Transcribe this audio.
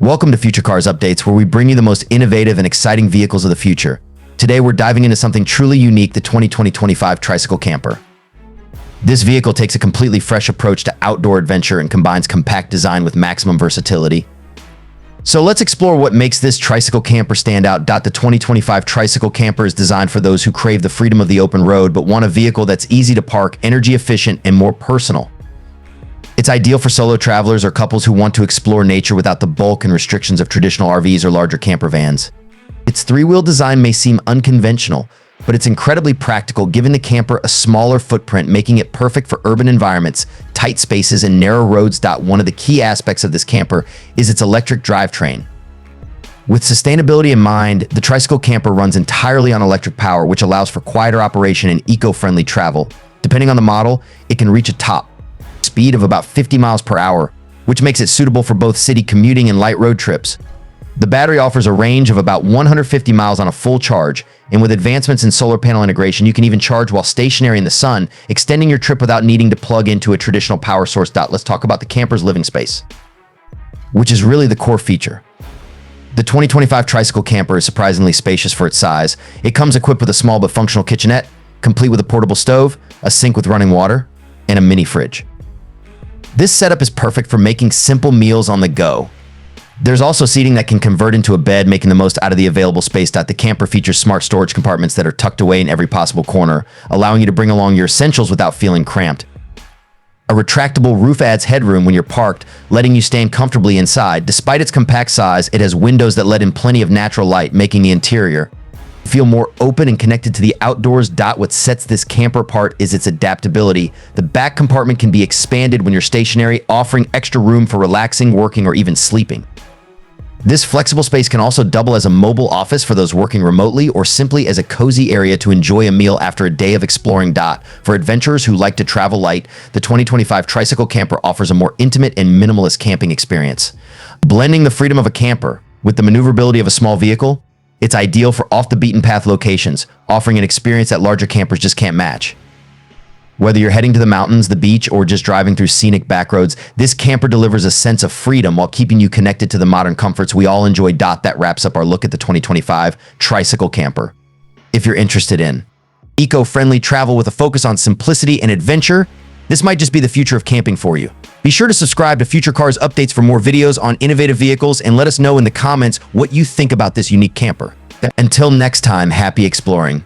Welcome to Future Cars Updates, where we bring you the most innovative and exciting vehicles of the future. Today, we're diving into something truly unique, the 2025 Tricycle Camper. This vehicle takes a completely fresh approach to outdoor adventure and combines compact design with maximum versatility. So let's explore what makes this Tricycle Camper stand out. The 2025 Tricycle Camper is designed for those who crave the freedom of the open road, but want a vehicle that's easy to park, energy efficient, and more personal. It's ideal for solo travelers or couples who want to explore nature without the bulk and restrictions of traditional RVs or larger camper vans. Its three-wheel design may seem unconventional, but it's incredibly practical, giving the camper a smaller footprint, making it perfect for urban environments, tight spaces, and narrow roads. One of the key aspects of this camper is its electric drivetrain. With sustainability in mind, the Tricycle Camper runs entirely on electric power, which allows for quieter operation and eco-friendly travel. Depending on the model, it can reach a top speed of about 50 miles per hour, which makes it suitable for both city commuting and light road trips. The battery offers a range of about 150 miles on a full charge, and with advancements in solar panel integration, you can even charge while stationary in the sun, extending your trip without needing to plug into a traditional power source. Let's talk about the camper's living space, which is really the core feature. The 2025 Tricycle Camper is surprisingly spacious for its size. It comes equipped with a small but functional kitchenette, complete with a portable stove, a sink with running water, and a mini fridge. This setup is perfect for making simple meals on the go. There's also seating that can convert into a bed, making the most out of the available space. The camper features smart storage compartments that are tucked away in every possible corner, allowing you to bring along your essentials without feeling cramped. A retractable roof adds headroom when you're parked, letting you stand comfortably inside. Despite its compact size, it has windows that let in plenty of natural light, making the interior feel more open and connected to the outdoors. What sets this camper apart is its adaptability. The back compartment can be expanded when you're stationary, offering extra room for relaxing, working, or even sleeping. This flexible space can also double as a mobile office for those working remotely, or simply as a cozy area to enjoy a meal after a day of exploring. For adventurers who like to travel light, the 2025 Tricycle Camper offers a more intimate and minimalist camping experience. Blending the freedom of a camper with the maneuverability of a small vehicle, it's ideal for off-the-beaten-path locations, offering an experience that larger campers just can't match. Whether you're heading to the mountains, the beach, or just driving through scenic backroads, this camper delivers a sense of freedom while keeping you connected to the modern comforts we all enjoy. That wraps up our look at the 2025 Tricycle Camper. If you're interested in eco-friendly travel with a focus on simplicity and adventure, this might just be the future of camping for you. Be sure to subscribe to Future Cars Updates for more videos on innovative vehicles, and let us know in the comments what you think about this unique camper. Until next time, happy exploring.